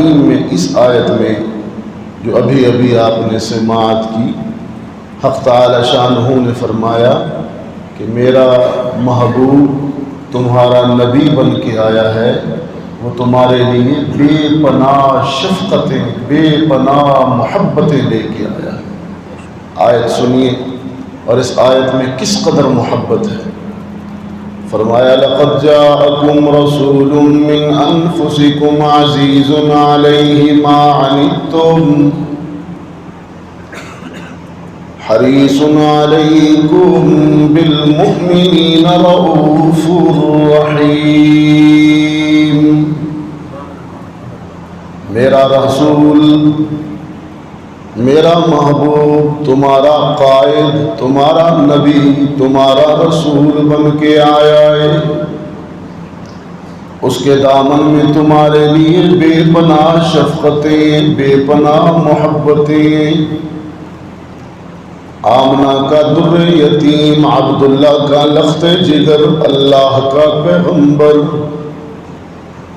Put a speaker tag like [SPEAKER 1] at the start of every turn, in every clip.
[SPEAKER 1] کریم میں اس آیت میں جو ابھی ابھی آپ نے سماعت کی، حق تعالی شانہ نے فرمایا کہ میرا محبوب تمہارا نبی بن کے آیا ہے، وہ تمہارے لیے بے پناہ شفقتیں، بے پناہ محبتیں لے کے آیا ہے۔ آیت سنیے اور اس آیت میں کس قدر محبت ہے۔ فرمایا لقد جاءکم رسول من انفسکم عزیز علیہ ما عنتم حریص علیکم بالمؤمنین رؤوف رحیم۔ میرا رسول، میرا محبوب، تمہارا قائد، تمہارا نبی، تمہارا رسول بن کے آیا ہے، اس کے دامن میں تمہارے لیے بے پناہ شفقتیں، بے پناہ محبتیں۔ آمنہ کا در یتیم، عبداللہ کا لخت جگر، اللہ کا پیغمبر،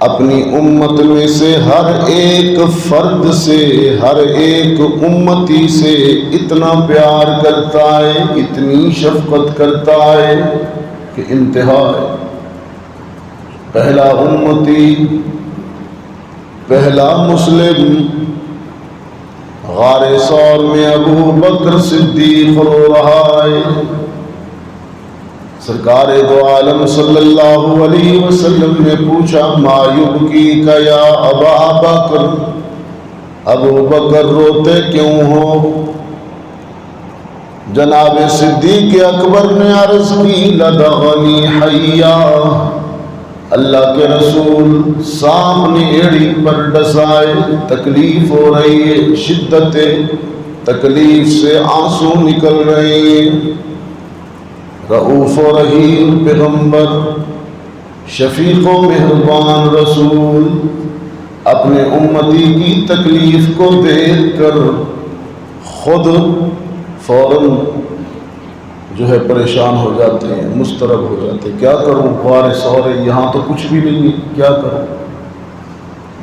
[SPEAKER 1] اپنی امت میں سے ہر ایک فرد سے، ہر ایک امتی سے اتنا پیار کرتا ہے، اتنی شفقت کرتا ہے کہ انتہا ہے۔ پہلا امتی، پہلا مسلم، غار ثور میں ابو بکر صدیق رو رہا ہے۔ سرکار دو عالم صلی اللہ علیہ وسلم نے پوچھا ما یبکیک یا ابا بکر، ابو بکر روتے کیوں ہو؟ جناب صدیق اکبر نے عرض کی لدغنی حیا، اللہ کے رسول سامنے ایڑی پر ڈسائے، تکلیف ہو رہی ہے، شدت تکلیف سے آنسو نکل رہے ہیں۔ رؤوف و رحیم پیغمبر، شفیق و مہربان رسول، اپنے امتی کی تکلیف کو دیکھ کر خود فوراً جو ہے پریشان ہو جاتے ہیں، مضطرب ہو جاتے ہیں۔ کیا کروں، غار ثور ہے، یہاں تو کچھ بھی نہیں ہے، کیا کروں؟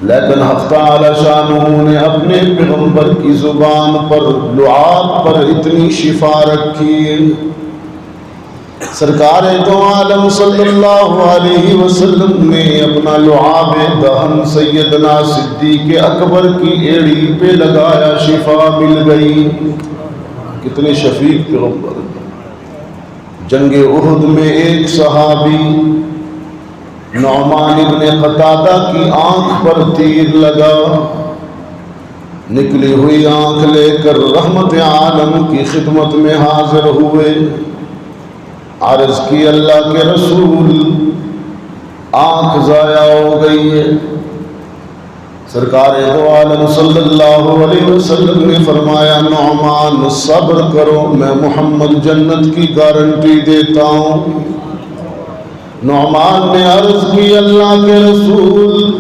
[SPEAKER 1] لیکن حق تعالی شانہ نے اپنے پیغمبر کی زبان پر، لعاب پر اتنی شفا رکھی۔ سرکار دو عالم صلی اللہ علیہ وسلم نے اپنا لعاب دہن سیدنا صدیق اکبر کی ایڑی پہ لگایا، شفا مل گئی۔ کتنے شفیق پیغمبر۔ جنگ احد میں ایک صحابی نعمان ابن قتادہ کی آنکھ پر تیر لگا، نکلی ہوئی آنکھ لے کر رحمت عالم کی خدمت میں حاضر ہوئے۔ عرض کی اللہ کے رسول، آنکھ ضائع ہو گئی ہے۔ سرکار دو عالم صلی اللہ علیہ وسلم نے فرمایا نعمان صبر کرو، میں محمد جنت کی گارنٹی دیتا ہوں۔ نعمان نے عرض کی اللہ کے رسول،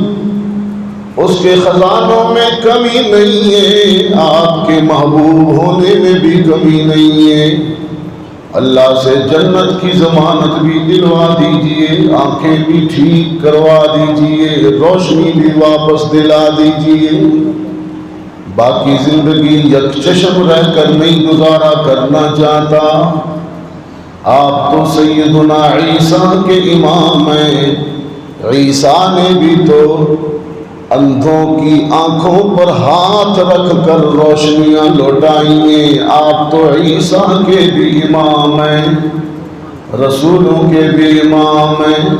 [SPEAKER 1] اس کے خزانوں میں کمی نہیں ہے، آپ کے محبوب ہونے میں بھی کمی نہیں ہے، اللہ سے جنت کی ضمانت بھی دلوا دیجئے، آنکھیں بھی ٹھیک کروا دیجئے، روشنی بھی واپس دلا دیجئے۔ باقی زندگی یک چشم رہ کر نہیں گزارا کرنا چاہتا۔ آپ تو سیدنا عیسیٰ کے امام ہیں، عیسیٰ نے بھی تو اندھوں کی آنکھوں پر ہاتھ رکھ کر روشنیاں لوٹائی ہیں، آپ تو عیسیٰ کے بھی امام ہیں، رسولوں کے بھی امام ہیں۔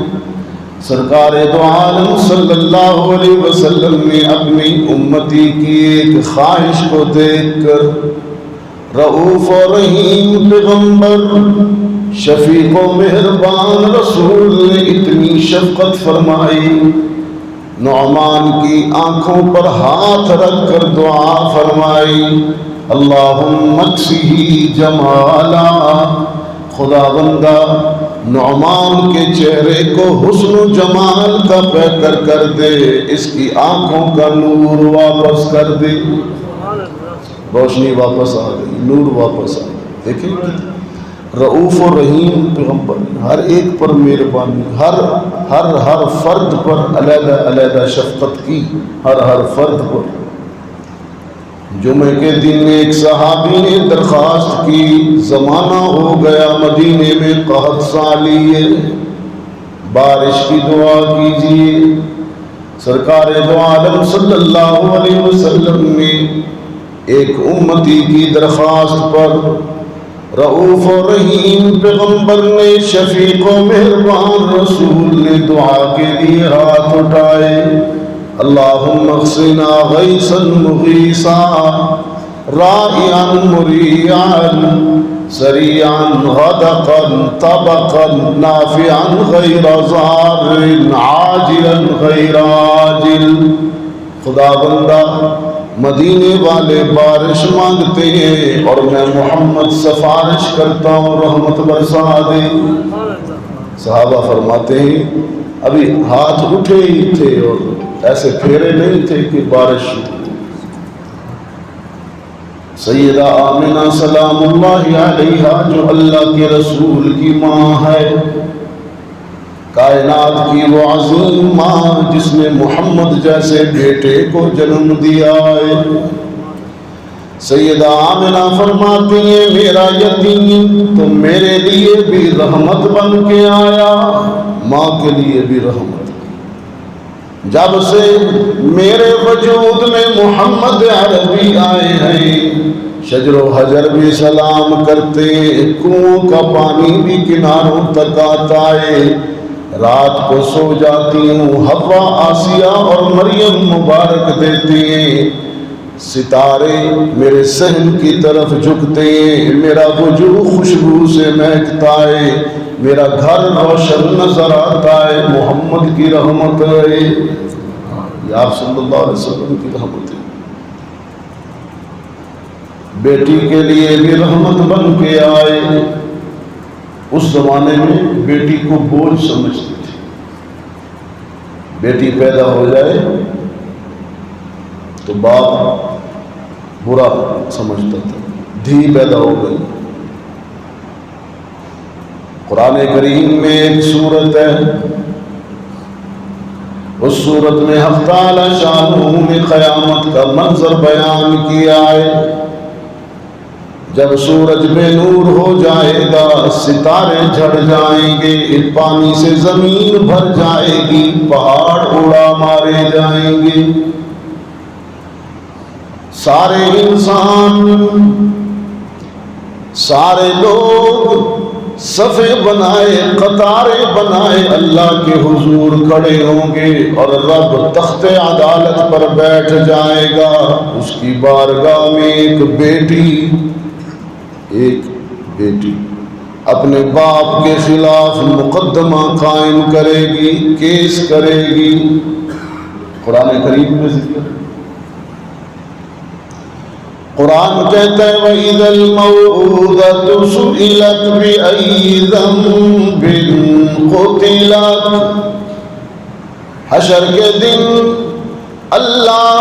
[SPEAKER 1] سرکار دو عالم صلی اللہ علیہ وسلم نے اپنی امتی کی ایک خواہش کو دیکھ کر رؤوف و رحیم پیغمبر، شفیق و مہربان رسول نے اتنی شفقت فرمائی، نعمان کی آنکھوں پر ہاتھ رکھ کر دعا فرمائی اللہم اکسہ جمالا، خدا بندہ نعمان کے چہرے کو حسن و جمال کا پیکر کر دے، اس کی آنکھوں کا نور واپس کر دے۔ روشنی واپس آ گئی، نور واپس آ گئی۔ دیکھیں رؤوف و رحیم پیغمبر، ہر ایک پر مہربانی، ہر فرد پر علیحدہ علیحدہ شفقت کی، ہر فرد پر۔ جمعے کے دن ایک صحابی نے درخواست کی، زمانہ ہو گیا مدینے میں قحط سالی ہے، بارش کی دعا کیجیے۔ سرکار دو عالم صلی اللہ علیہ وسلم نے ایک امتی کی درخواست پر رؤوف و رحیم پیغمبر نے، شفیق و مہربان رسول نے دعا کے لیے ہاتھ اٹھائے، اللہم اغثنا غیثا مغیثا رائعا مریعا سریعا غدقا طبقا نافعا غیر ضار عاجلا غیر عاجل۔ خدا بندہ مدینے والے بارش مانگتے ہیں اور میں محمد سفارش کرتا ہوں رحمت برسا دے۔ صحابہ فرماتے ہیں ابھی ہاتھ اٹھے ہی تھے اور ایسے پھیرے نہیں تھے کہ بارش۔ سیدہ آمنہ سلام اللہ علیہا جو اللہ کے رسول کی ماں ہے، کائنات کی وہ عظیم ماں جس نے محمد جیسے بیٹے کو جنم دیا ہے، سیدہ آمنہ فرماتی ہیں میرا یتیم تو میرے لیے بھی رحمت بن کے آیا، ماں کے لیے بھی رحمت۔ جب سے میرے وجود میں محمد عربی آئے ہیں، شجر و حجر بھی سلام کرتے، کنووں کا پانی بھی کناروں تک آتا ہے، رات کو سو جاتی ہوں حوا آسیہ اور مریم مبارک دیتے ہیں، ستارے میرے صحن کی طرف جھکتے ہیں، میرا وجود خوشبو سے مہکتا ہے، میرا گھر روشن نظر آتا ہے، محمد کی رحمت ہے، یہ آپ صلی اللہ علیہ وسلم کی رحمت ہے۔ بیٹی کے لیے بھی رحمت بن کے آئے۔ اس زمانے میں بیٹی کو بوجھ سمجھتی تھی، بیٹی پیدا ہو جائے تو باپ برا سمجھتا تھا، دھی پیدا ہو گئی۔ قرآن کریم میں ایک سورت ہے، اس سورت میں حق تعالی شانہ نے قیامت کا منظر بیان کیا ہے۔ جب سورج بے نور ہو جائے گا، ستارے جھڑ جائیں گے، پانی سے زمین بھر جائے گی، پہاڑ اڑا مارے جائیں گے، سارے انسان سارے لوگ صفے بنائے قطارے بنائے اللہ کے حضور کھڑے ہوں گے اور رب تخت عدالت پر بیٹھ جائے گا۔ اس کی بارگاہ میں ایک بیٹی اپنے باپ کے خلاف مقدمہ قائم کرے گی، کیس کرے گی۔ قرآن کریم میں ذکر ہے، قرآن کہتا ہے وَإِذَا الْمَوْءُودَةُ سُئِلَتْ بِأَيِّ ذَنبٍ قُتِلَتْ۔ حشر کے دن اللہ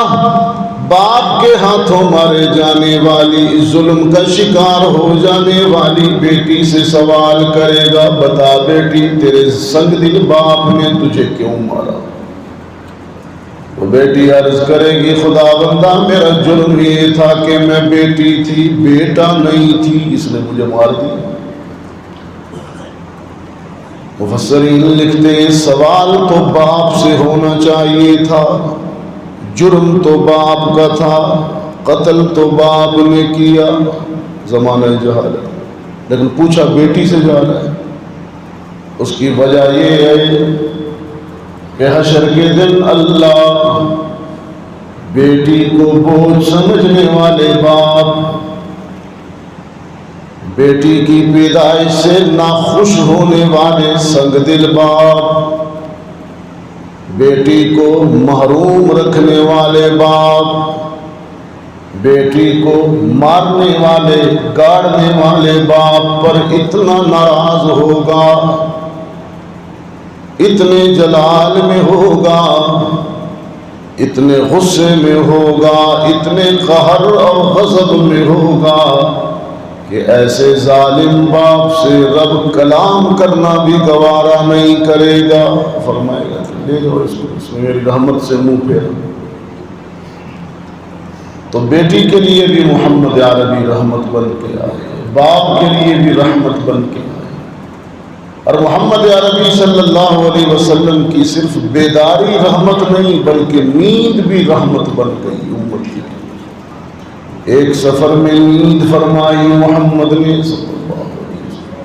[SPEAKER 1] باپ کے ہاتھوں مارے جانے والی، ظلم کا شکار ہو جانے والی بیٹی سے سوال کرے گا، بتا بیٹی تیرے سنگ دل باپ نے تجھے کیوں مارا؟ وہ بیٹی عرض کرے گی خدا بندہ میرا جرم یہ تھا کہ میں بیٹی تھی، بیٹا نہیں تھی، اس نے مجھے مار دیا۔ مفسرین لکھتے ہیں سوال تو باپ سے ہونا چاہیے تھا، جرم تو باپ کا تھا، قتل تو باپ نے کیا، زمانہ جہالت، لیکن پوچھا بیٹی سے جا رہا ہے۔ اس کی وجہ یہ ہے کہ حشر کے دن اللہ بیٹی کو بوجھ سمجھنے والے باپ، بیٹی کی پیدائش سے ناخوش ہونے والے سنگ دل باپ، بیٹی کو محروم رکھنے والے باپ، بیٹی کو مارنے والے گاڑنے والے باپ پر اتنا ناراض ہوگا، اتنے جلال میں ہوگا، اتنے غصے میں ہوگا، اتنے قہر اور غضب میں ہوگا کہ ایسے ظالم باپ سے رب کلام کرنا بھی گوارا نہیں کرے گا. فرمائے گا کہ لے جاؤ اس کو، اس میں میری رحمت سے منہ پھیرا. تو بیٹی کے لیے بھی محمد عربی رحمت بن کے آئے، باپ کے لیے بھی رحمت بن کے آئے. اور محمد عربی صلی اللہ علیہ وسلم کی صرف بیداری رحمت نہیں بلکہ نیند بھی رحمت بن گئی امت کی. ایک سفر میں نیند فرمائی محمد نے صلی اللہ علیہ وسلم.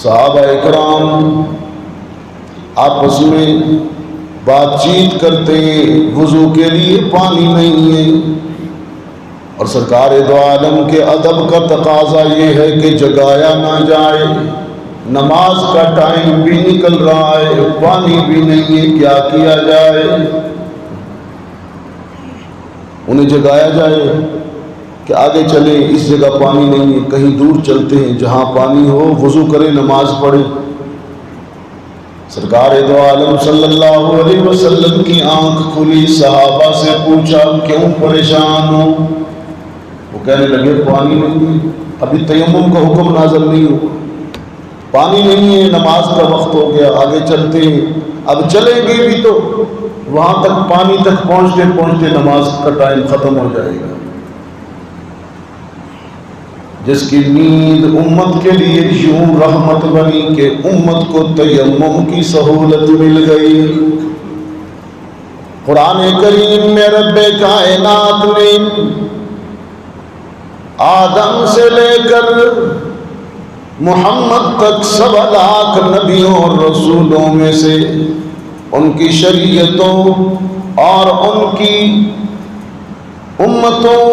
[SPEAKER 1] صحابہ اکرام آپس میں بات چیت کرتے ہیں، وضو کے لیے پانی نہیں ہے، اور سرکار دو عالم کے ادب کا تقاضا یہ ہے کہ جگایا نہ جائے. نماز کا ٹائم بھی نکل رہا ہے، پانی بھی نہیں ہے، کیا کیا جائے؟ انہیں جگایا جائے کہ آگے چلیں، اس جگہ پانی نہیں ہے، کہیں دور چلتے ہیں جہاں پانی ہو، وضو کریں، نماز پڑھیں. سرکار دو عالم صلی اللہ علیہ وسلم کی آنکھ کھلی، صحابہ سے پوچھا کیوں پریشان ہو؟ وہ کہنے لگے پانی نہیں ہے، ابھی تیمم کا حکم نازل نہیں ہوا، پانی نہیں ہے، نماز کا وقت ہو گیا، آگے چلتے ہیں. اب چلیں گے بھی تو وہاں تک پانی تک پہنچتے پہنچتے نماز کا ٹائم ختم ہو جائے گا. جس کی نیند امت کے لیے یوں رحمت بنی کہ امت کو تیمم کی سہولت مل گئی. قرآن کریم میں رب کائنات نے آدم سے لے کر محمد تک 7 لاکھ نبیوں اور رسولوں میں سے ان کی شریعتوں اور ان کی امتوں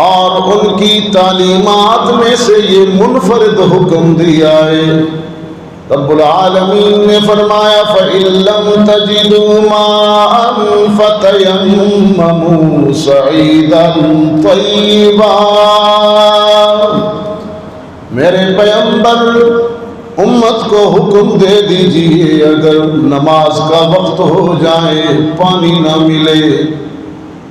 [SPEAKER 1] اور ان کی تعلیمات میں سے یہ منفرد حکم دیا ہے. رب العالمین نے فرمایا فَإِن لَّمْ تَجِدُوا مَاءً فَتَيَمَّمُوا صَعِيدًا طَيِّبًا. میرے پیغمبر امت کو حکم دے دیجئے اگر نماز کا وقت ہو جائے پانی نہ ملے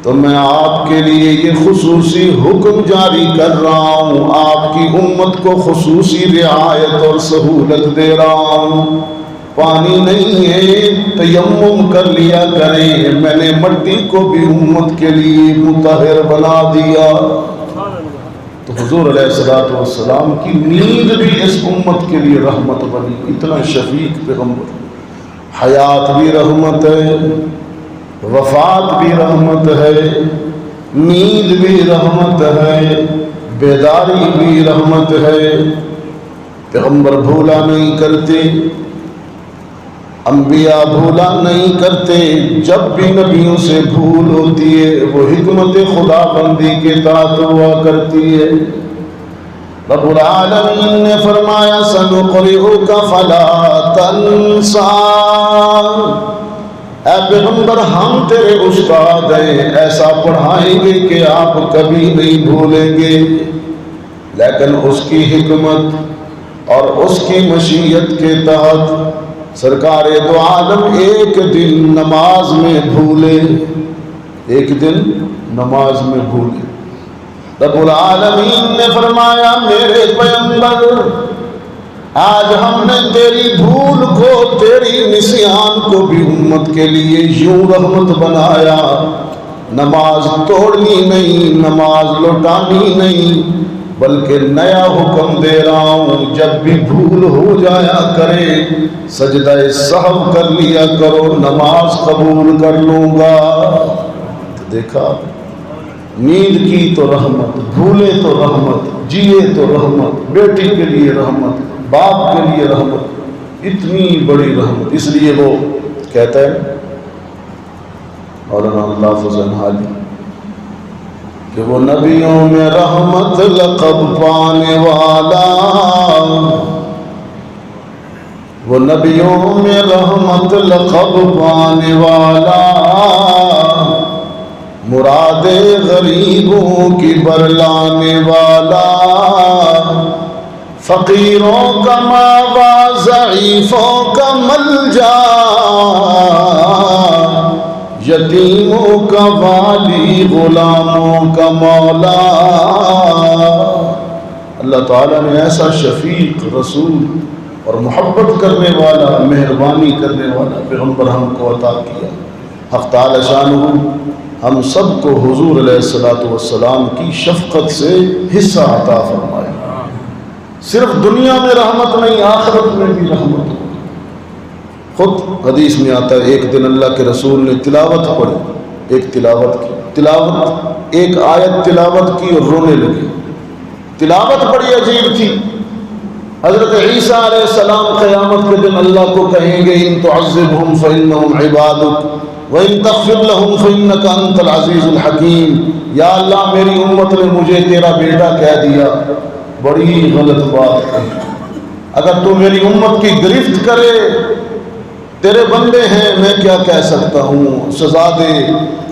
[SPEAKER 1] تو میں آپ کے لیے یہ خصوصی حکم جاری کر رہا ہوں، آپ کی امت کو خصوصی رعایت اور سہولت دے رہا ہوں. پانی نہیں ہے تیمم کر لیا کریں، میں نے مٹی کو بھی امت کے لیے مطہر بنا دیا. تو حضور علیہ الصلوۃ والسلام کی نیند بھی اس امت کے لیے رحمت بنی. اتنا شفیق پیغمبر، حیات بھی رحمت ہے، وفات بھی رحمت ہے، نیند بھی رحمت ہے، بیداری بھی رحمت ہے. پیغمبر بھولا نہیں کرتے، انبیاء بھولا نہیں کرتے. جب بھی نبیوں سے بھول ہوتی ہے وہ حکمت خدا بندی کے تحت ہوا کرتی ہے. رب العالمین نے فرمایا سَنُقْرِئُكَ فَلَا تَنْسَىٰ. اے پیغمبر ہم تیرے استاد ہیں، ایسا پڑھائیں گے کہ آپ کبھی نہیں بھولیں گے. لیکن اس کی حکمت اور اس کی مشیت کے تحت سرکار دو عالم ایک دن نماز میں بھولے، ایک دن نماز میں بھولے. رب العالمین نے فرمایا میرے پیغمبر آج ہم نے تیری بھول کو، تیری نسیان کو بھی امت کے لیے یوں رحمت بنایا. نماز توڑنی نہیں، نماز لوٹانی نہیں، بلکہ نیا حکم دے رہا ہوں جب بھی بھول ہو جایا کرے سجدہ سہو کر لیا کرو، نماز قبول کر لوں گا. تو دیکھا نیند کی تو رحمت، بھولے تو رحمت، جیے تو رحمت، بیٹی کے لیے رحمت، باپ کے لیے رحمت، اتنی بڑی رحمت. اس لیے وہ کہتا ہے مولانا اللہ فضل حالی کہ وہ نبیوں میں رحمت لقب پانے والا، وہ نبیوں میں رحمت لقب پانے والا، مراد غریبوں کی برلانے والا، فقیروں کا ماوا ضعیفوں کا ملجا، یتیموں کا والی غلاموں کا مولا. اللہ تعالیٰ نے ایسا شفیق رسول اور محبت کرنے والا مہربانی کرنے والا پیغمبر ہم کو عطا کیا. حق تعالی شانہ ہم سب کو حضور علیہ الصلوۃ والسلام کی شفقت سے حصہ عطا فرمائے. صرف دنیا میں رحمت نہیں، آخرت میں بھی رحمت ہو. خود حدیث میں آتا ہے ایک دن اللہ کے رسول نے تلاوت پڑھی، ایک آیت تلاوت کی اور رونے لگے. تلاوت بڑی عجیب تھی. حضرت عیسیٰ علیہ السلام قیامت کے دن اللہ کو کہیں گے ان تعذبہم فإنہم عبادک وَإِن تَغْفِرْ لَهُمْ فَإِنَّكَ أَنْتَ الْعَزِيزُ الْحَكِيمُ. یا اللہ میری امت نے مجھے تیرا بیٹا کہہ دیا، بڑی غلط بات ہے. اگر تو میری امت کی گرفت کرے، تیرے بندے ہیں، میں کیا کہہ سکتا ہوں، سزا دے.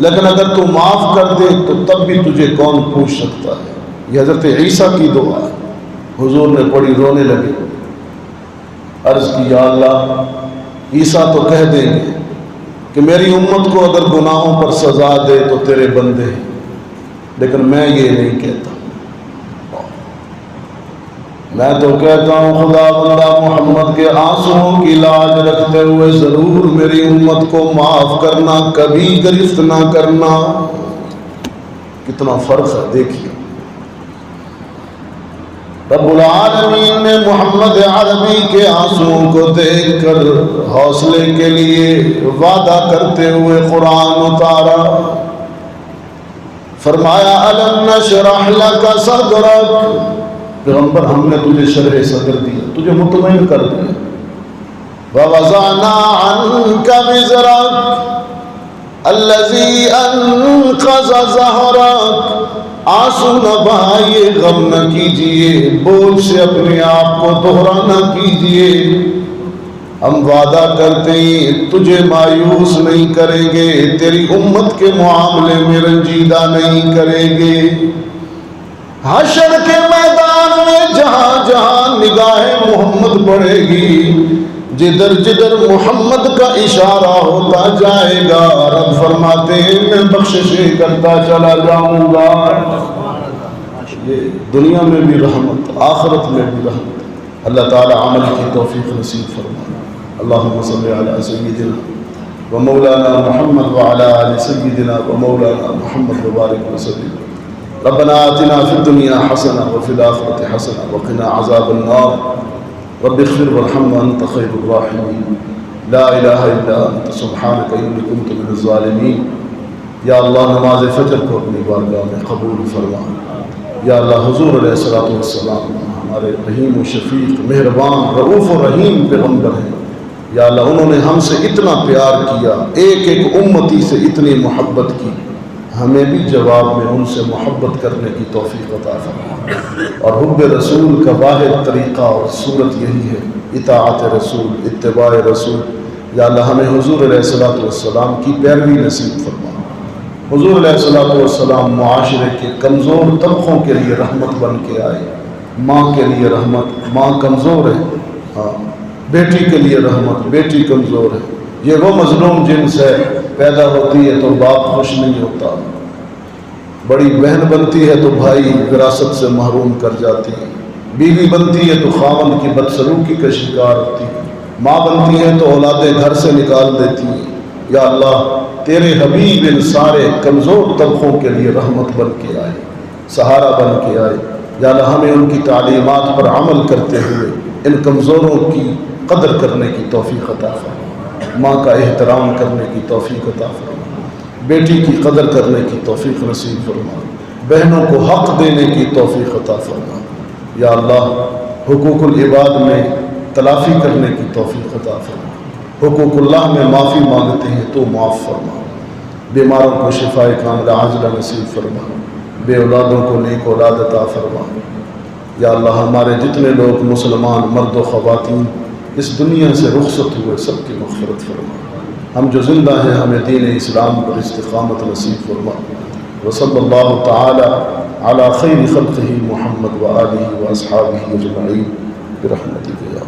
[SPEAKER 1] لیکن اگر تو معاف کر دے تو تب بھی تجھے کون پوچھ سکتا ہے. یہ حضرت عیسیٰ کی دعا ہے. حضور نے پڑھی، رونے لگے. عرض کی یا اللہ عیسیٰ تو کہہ دیں گے کہ میری امت کو اگر گناہوں پر سزا دے تو تیرے بندے ہیں، لیکن میں یہ نہیں کہتا. میں تو کہتا ہوں خدا بندہ محمد کے آنسوؤں کی لاج رکھتے ہوئے ضرور میری امت کو معاف کرنا، کبھی گرفت نہ کرنا. کتنا فرق ہے دیکھیے. رب العالمین نے محمد عربی کے آنسوؤں کو دیکھ کر حوصلے کے لیے وعدہ کرتے ہوئے قرآن اتارا. فرمایا الم نشرح لک صدرک، پیغمبر ہم نے تجھے شرح صدر دیا، تجھے مطمئن کر دیا. ووضعنا عنک وزرک الذی انقض ظہرک. آنسو نہ بہائیے، غم نہ کیجیے، بوجھ سے اپنے آپ کو دوہرا نہ کیجیے. ہم وعدہ کرتے ہیں تجھے مایوس نہیں کریں گے، تیری امت کے معاملے میں رنجیدہ نہیں کریں گے. حشر کے میدان میں جہاں جہاں نگاہ محمد بڑھے گی، جدھر جدھر محمد کا اشارہ ہوتا جائے گا، رب فرماتے ہیں میں بخششیں کرتا چلا جاؤں گا. یہ دنیا میں بھی رحمت، آخرت میں بھی رحمت. اللہ تعالی عمل کی توفیق نصیب فرمائے. اللہم صلی علی سیدنا و مولانا محمد وعلی آل سیدنا و مولانا محمد وبارک وسلم. ربنا آتنا فی الدنیا حسنہ وفی الآخرۃ حسنہ وقنا عذاب النار. رب اغفر وارحم وانت خیر الراحمین. لا الہ الا انت سبحانک انی کنت من الظالمین. یا اللہ نماز فجر کو اپنی بارگاہ میں قبول فرما. یا اللہ حضور علیہ الصلوۃ والسلام ہمارے رحیم و شفیق مہربان رؤوف و رحیم پیغمبر ہیں. یا اللہ انہوں نے ہم سے اتنا پیار کیا، ایک ایک امتی سے اتنی محبت کی، ہمیں بھی جواب میں ان سے محبت کرنے کی توفیق عطا فرما. اور حب رسول کا واحد طریقہ اور صورت یہی ہے اطاعت رسول، اتباع رسول. یا اللہ ہمیں حضور علیہ الصلوۃ والسلام کی پیروی نصیب فرما. حضور علیہ الصلوۃ والسلام معاشرے کے کمزور طبقوں کے لیے رحمت بن کے آئے. ماں کے لیے رحمت، ماں کمزور ہے، ہاں بیٹی کے لیے رحمت، بیٹی کمزور ہے. یہ وہ مظلوم جنس ہے، پیدا ہوتی ہے تو باپ خوش نہیں ہوتا، بڑی بہن بنتی ہے تو بھائی وراثت سے محروم کر جاتی ہے، بیوی بنتی ہے تو خاوند کی بدسلوکی کا شکار ہوتی ہے، ماں بنتی ہے تو اولادیں گھر سے نکال دیتی ہیں. یا اللہ تیرے حبیب ان سارے کمزور طبقوں کے لیے رحمت بن کے آئے، سہارا بن کے آئے. یا اللہ ہمیں ان کی تعلیمات پر عمل کرتے ہوئے ان کمزوروں کی قدر کرنے کی توفیق عطا فرما. ماں کا احترام کرنے کی توفیق عطا فرما، بیٹی کی قدر کرنے کی توفیق نصیب فرما، بہنوں کو حق دینے کی توفیق عطا فرما. یا اللہ حقوق العباد میں تلافی کرنے کی توفیق عطا فرما. حقوق اللہ میں معافی مانگتے ہیں تو معاف فرما. بیماروں کو شفائے کاملہ عاجلہ نصیب فرما، بے اولادوں کو نیک اولاد عطا فرما. یا اللہ ہمارے جتنے لوگ مسلمان مرد و خواتین اس دنیا سے رخصت ہوئے سب کی مغفرت فرما. ہم جو زندہ ہیں ہمیں دین اسلام پر استقامت نصیب فرما. وصلی اللہ تعالی علی خیر خلقہ محمد و آلہ و اصحابہ اجمعین برحمتک یا